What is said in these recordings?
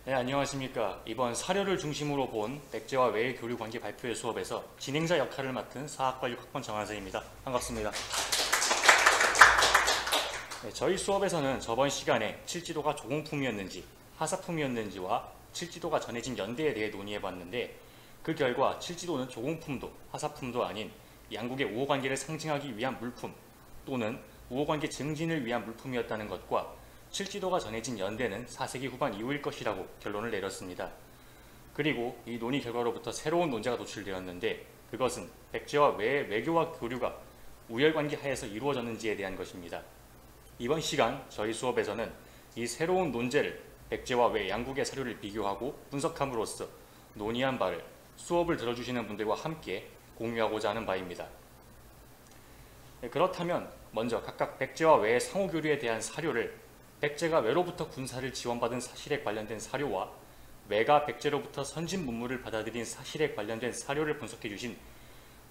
네, 안녕하십니까. 이번 사료를 중심으로 본 백제와 외의 교류 관계 발표회 수업에서 진행자 역할을 맡은 사학과 6학번 정한서입니다. 반갑습니다. 네, 저희 수업에서는 저번 시간에 칠지도가 조공품이었는지 하사품이었는지와 칠지도가 전해진 연대에 대해 논의해봤는데, 그 결과 칠지도는 조공품도 하사품도 아닌 양국의 우호관계를 상징하기 위한 물품 또는 우호관계 증진을 위한 물품이었다는 것과, 칠지도가 전해진 연대는 4세기 후반 이후일 것이라고 결론을 내렸습니다. 그리고 이 논의 결과로부터 새로운 논제가 도출되었는데, 그것은 백제와 외의 외교와 교류가 우열관계 하에서 이루어졌는지에 대한 것입니다. 이번 시간 저희 수업에서는 이 새로운 논제를 백제와 외 양국의 사료를 비교하고 분석함으로써 논의한 바를 수업을 들어주시는 분들과 함께 공유하고자 하는 바입니다. 그렇다면 먼저 각각 백제와 외의 상호교류에 대한 사료를 백제가 외로부터 군사를 지원받은 사실에 관련된 사료와 외가 백제로부터 선진 문물을 받아들인 사실에 관련된 사료를 분석해 주신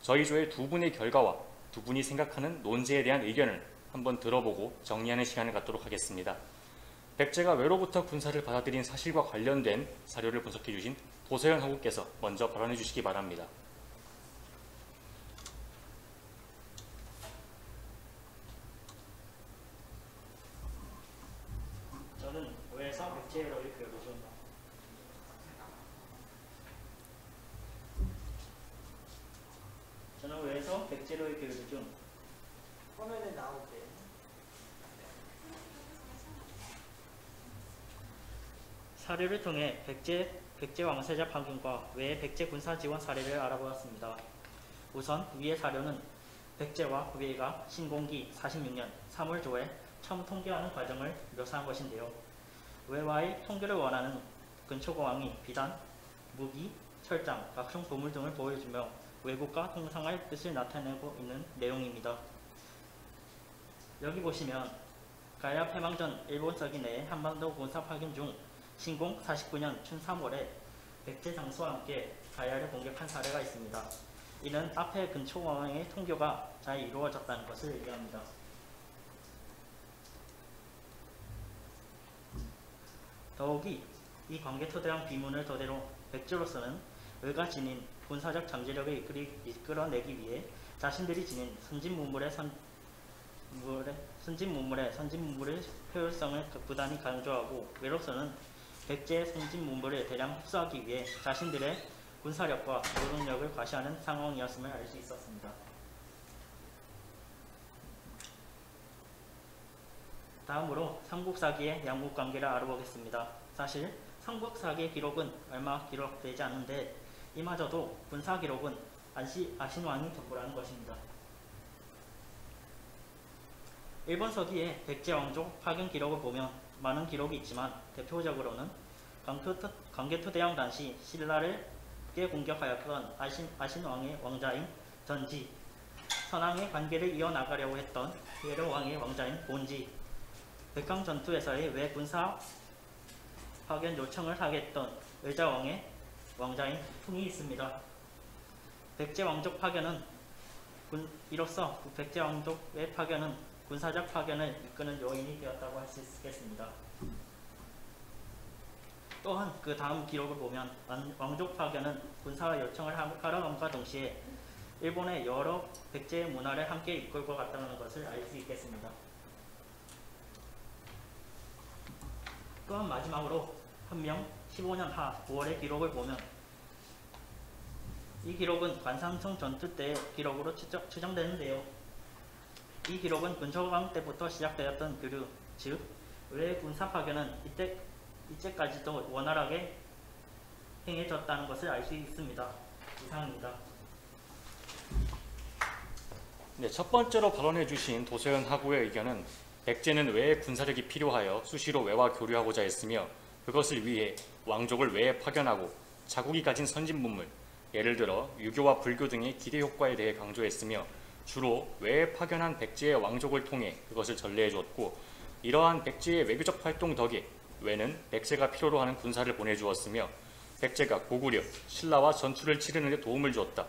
저희 조의 두 분의 결과와 두 분이 생각하는 논제에 대한 의견을 한번 들어보고 정리하는 시간을 갖도록 하겠습니다. 백제가 외로부터 군사를 받아들인 사실과 관련된 사료를 분석해 주신 도서현 학우께서 먼저 발언해 주시기 바랍니다. 저는 외에서 백제로의 교류 중 화면에 나오게. 사료를 통해 백제 왕세자 파견과 외의 백제 군사 지원 사례를 알아보았습니다. 우선 위의 사료는 백제와 외가 신공기 46년 3월 조에 처음 통계하는 과정을 묘사한 것인데요. 외와의 통계를 원하는 근초공왕이 비단, 무기, 철장, 각종 보물 등을 보여주며 외국과 통상할 뜻을 나타내고 있는 내용입니다. 여기 보시면 가야 패망전 일본서기 내에 한반도 군사 파견 중 신공 49년 춘 3월에 백제 장수와 함께 가야를 공격한 사례가 있습니다. 이는 앞에 근초공왕의 통교가 잘 이루어졌다는 것을 의미합니다. 더욱이 이 관계토대왕 비문을 토대로 백제로서는 외가 지닌 군사적 잠재력을 이끌어내기 위해 자신들이 지닌 선진 문물의 효율성을 부단히 강조하고, 외로서는 백제의 선진 문물을 대량 흡수하기 위해 자신들의 군사력과 노동력을 과시하는 상황이었음을 알 수 있었습니다. 다음으로 삼국사기의 양국관계를 알아보겠습니다. 사실 삼국사기의 기록은 얼마 기록되지 않는데, 이마저도 군사기록은 아신왕이 덤보라는 것입니다. 일본 서기의 백제 왕족 파견 기록을 보면 많은 기록이 있지만, 대표적으로는 광개토대왕 당시 신라를 공격하였던 아신왕의 왕자인 전지, 선왕의 관계를 이어나가려고 했던 예로왕의 왕자인 본지, 백강 전투에서의 외 군사 파견 요청을 하게 했던 의자왕의 왕자인 풍이 있습니다. 백제 왕족 파견은 이로써 백제 왕족의 파견은 군사적 파견을 이끄는 요인이 되었다고 할 수 있겠습니다. 또한 그 다음 기록을 보면 왕족 파견은 군사 요청을 하러 함과 동시에 일본의 여러 백제의 문화를 함께 이끌고 갔다는 것을 알 수 있겠습니다. 또한 마지막으로 한명 15년 하 9월의 기록을 보면, 이 기록은 관상청 전투 때의 기록으로 추정되는데요. 이 기록은 근초공왕 때부터 시작되었던 교류, 즉 외의 군사 파견은 이때까지도 원활하게 행해졌다는 것을 알 수 있습니다. 이상입니다. 네, 첫 번째로 발언해 주신 도서현 학우의 의견은 백제는 외의 군사력이 필요하여 수시로 외와 교류하고자 했으며, 그것을 위해 왕족을 외에 파견하고 자국이 가진 선진 문물, 예를 들어 유교와 불교 등의 기대 효과에 대해 강조했으며, 주로 외에 파견한 백제의 왕족을 통해 그것을 전래해 주었고, 이러한 백제의 외교적 활동 덕에 외는 백제가 필요로 하는 군사를 보내주었으며, 백제가 고구려, 신라와 전투를 치르는 데 도움을 주었다.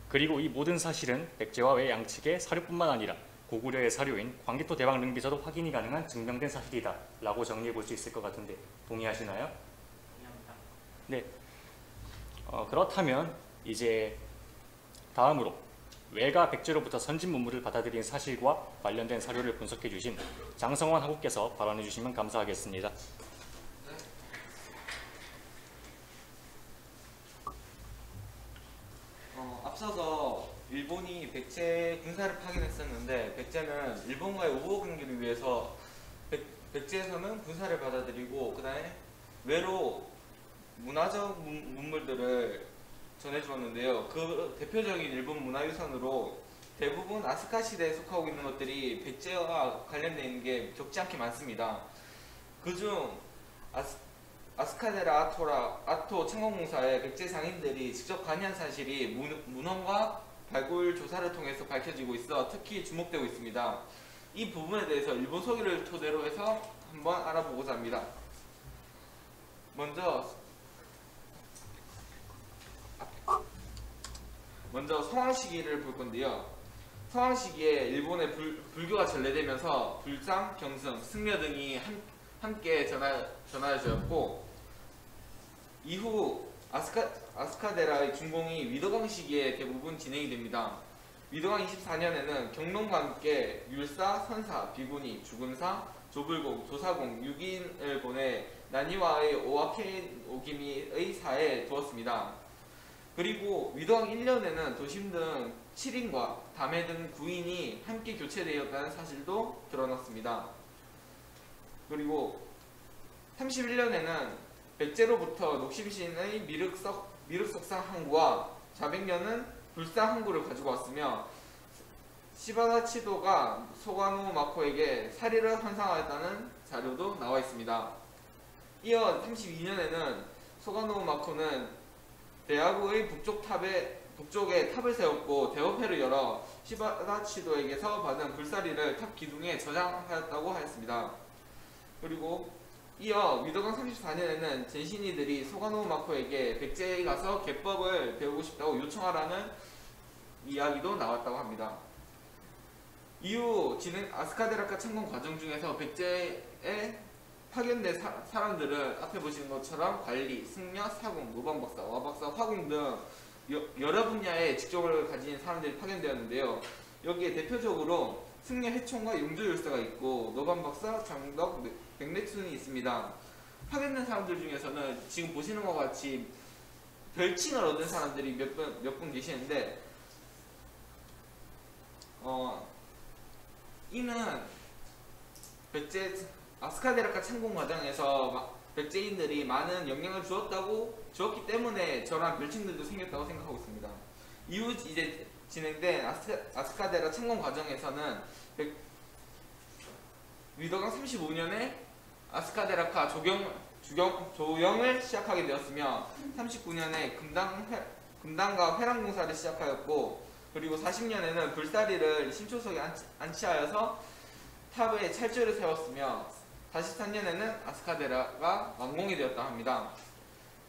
그리고 이 모든 사실은 백제와 외 양측의 사료뿐만 아니라 고구려의 사료인 광개토 대왕 능비서도 확인이 가능한 증명된 사실이다 라고 정리해 볼 수 있을 것 같은데 동의하시나요? 네. 그렇다면 이제 다음으로 외가 백제로부터 선진 문물을 받아들인 사실과 관련된 사료를 분석해 주신 장성원 학우께서 발언해 주시면 감사하겠습니다. 앞서서 일본이 백제 군사를 파견했었는데 백제는 일본과의 우호 관계를 위해서 백제에서는 군사를 받아들이고 그 다음에 외로 문화적 문물들을 전해주었는데요. 그 대표적인 일본 문화유산으로 대부분 아스카 시대에 속하고 있는 것들이 백제와 관련되어 있는 게 적지 않게 많습니다. 그중 아스카데라 아토 창건공사에 백제 상인들이 직접 관여한 사실이 문헌과 발굴 조사를 통해서 밝혀지고 있어 특히 주목되고 있습니다. 이 부분에 대해서 일본 서기를 토대로 해서 한번 알아보고자 합니다. 먼저 성황 시기를 볼 건데요. 성황 시기에 일본의 불교가 전래되면서 불상, 경승, 승려 등이 함께 전하여졌고 이후 아스카데라의 준공이 위도강 시기에 대부분 진행이 됩니다. 위도강 24년에는 경론과 함께 율사, 선사, 비구니, 주금사, 조불공, 조사공, 6인을 보내 나니와의 오와케 오기미의 사에 두었습니다. 그리고 위도강 1년에는 도심 등 7인과 다메 등 9인이 함께 교체되었다는 사실도 드러났습니다. 그리고 31년에는 백제로부터 녹심신의 미륵석상 항구와 자백년은 불상 항구를 가지고 왔으며 시바다 치도가 소가노 마코에게 사리를 환상하였다는 자료도 나와 있습니다. 이어 32년에는 소가노 마코는 대야구의 북쪽에 탑을 세웠고 대업회를 열어 시바다 치도에게서 받은 불사리를 탑 기둥에 저장하였다고 하였습니다. 그리고 이어 위도강 34년에는 젠신이들이 소가노 마코에게 백제에 가서 개법을 배우고 싶다고 요청하라는 이야기도 나왔다고 합니다. 이후 아스카데라카 창건 과정 중에서 백제에 파견된 사람들은 앞에 보시는 것처럼 관리, 승려, 사공, 노방박사, 와박사, 화공 등 여러 분야의 직종을 가진 사람들이 파견되었는데요. 여기에 대표적으로 승려 해총과 용조율사가 있고 노방박사, 장덕, 백내춘이 있습니다. 파견된 사람들 중에서는 지금 보시는 것 같이 별칭을 얻은 사람들이 몇 분 계시는데 이는 백제 아스카데라카 창건 과정에서 백제인들이 많은 영향을 주었기 때문에 저런 별칭들도 생겼다고 생각하고 있습니다. 이후 이제 진행된 아스카데라 창건 과정에서는 위도강 35년에 아스카데라카 조영을 시작하게 되었으며 39년에 금당과 회랑공사를 시작하였고 그리고 40년에는 불사리를 신초석에 안치하여서 탑에 찰주를 세웠으며 44년에는 아스카데라가 완공이 되었다 합니다.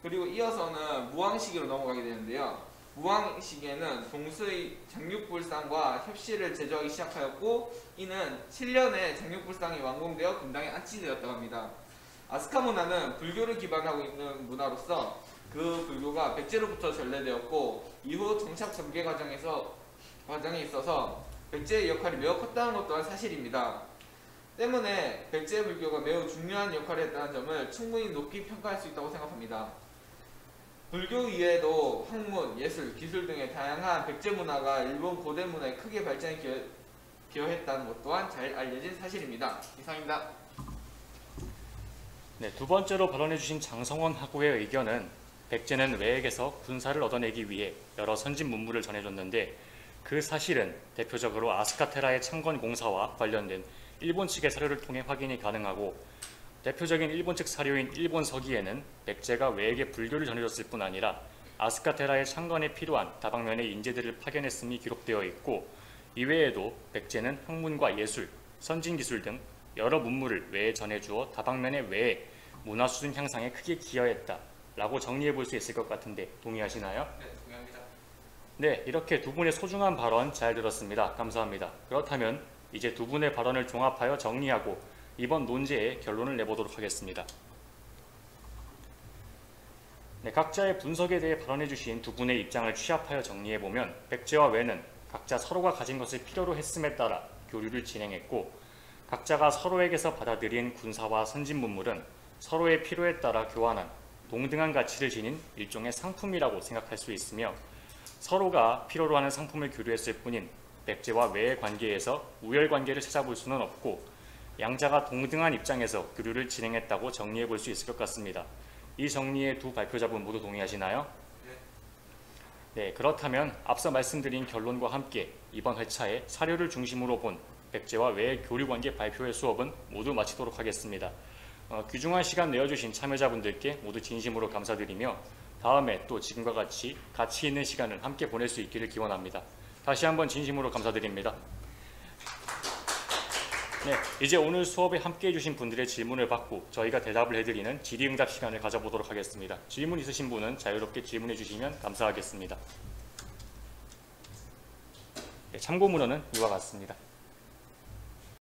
그리고 이어서는 무왕 시기로 넘어가게 되는데요. 무왕 시기에는 동수의 장육불상과 협시를 제조하기 시작하였고 이는 7년에 장육불상이 완공되어 금당에 안치되었다고 합니다. 아스카 문화는 불교를 기반하고 있는 문화로서 그 불교가 백제로부터 전래되었고 이후 정착 전개 과정에 있어서 백제의 역할이 매우 컸다는 것 또한 사실입니다. 때문에 백제 불교가 매우 중요한 역할을 했다는 점을 충분히 높이 평가할 수 있다고 생각합니다. 불교 이외에도 학문, 예술, 기술 등의 다양한 백제 문화가 일본 고대 문화에 크게 발전에 기여했다는 것 또한 잘 알려진 사실입니다. 이상입니다. 네, 두 번째로 발언해 주신 장성원 학우의 의견은 백제는 외에게서 군사를 얻어내기 위해 여러 선진 문물을 전해줬는데 그 사실은 대표적으로 아스카테라의 창건 공사와 관련된 일본 측의 사료를 통해 확인이 가능하고 대표적인 일본 측 사료인 일본 서기에는 백제가 외에게 불교를 전해줬을 뿐 아니라 아스카테라의 창건에 필요한 다방면의 인재들을 파견했음이 기록되어 있고 이외에도 백제는 학문과 예술, 선진기술 등 여러 문물을 외에 전해주어 다방면의 외에 문화 수준 향상에 크게 기여했다 라고 정리해 볼 수 있을 것 같은데 동의하시나요? 네, 동의합니다. 네, 이렇게 두 분의 소중한 발언 잘 들었습니다. 감사합니다. 그렇다면 이제 두 분의 발언을 종합하여 정리하고 이번 논제의 결론을 내보도록 하겠습니다. 네, 각자의 분석에 대해 발언해 주신 두 분의 입장을 취합하여 정리해 보면 백제와 외는 각자 서로가 가진 것을 필요로 했음에 따라 교류를 진행했고, 각자가 서로에게서 받아들인 군사와 선진 문물은 서로의 필요에 따라 교환한 동등한 가치를 지닌 일종의 상품이라고 생각할 수 있으며, 서로가 필요로 하는 상품을 교류했을 뿐인 백제와 외의 관계에서 우열 관계를 찾아볼 수는 없고, 양자가 동등한 입장에서 교류를 진행했다고 정리해 볼 수 있을 것 같습니다. 이 정리에 두 발표자분 모두 동의하시나요? 네, 그렇다면 앞서 말씀드린 결론과 함께 이번 회차에 사료를 중심으로 본 백제와 외의 교류관계 발표의 수업은 모두 마치도록 하겠습니다. 귀중한 시간 내어주신 참여자분들께 모두 진심으로 감사드리며, 다음에 또 지금과 같이 가치 있는 시간을 함께 보낼 수 있기를 기원합니다. 다시 한번 진심으로 감사드립니다. 네, 이제 오늘 수업에 함께 해주신 분들의 질문을 받고 저희가 대답을 해드리는 질의응답 시간을 가져보도록 하겠습니다. 질문 있으신 분은 자유롭게 질문해 주시면 감사하겠습니다. 네, 참고 문헌은 이와 같습니다.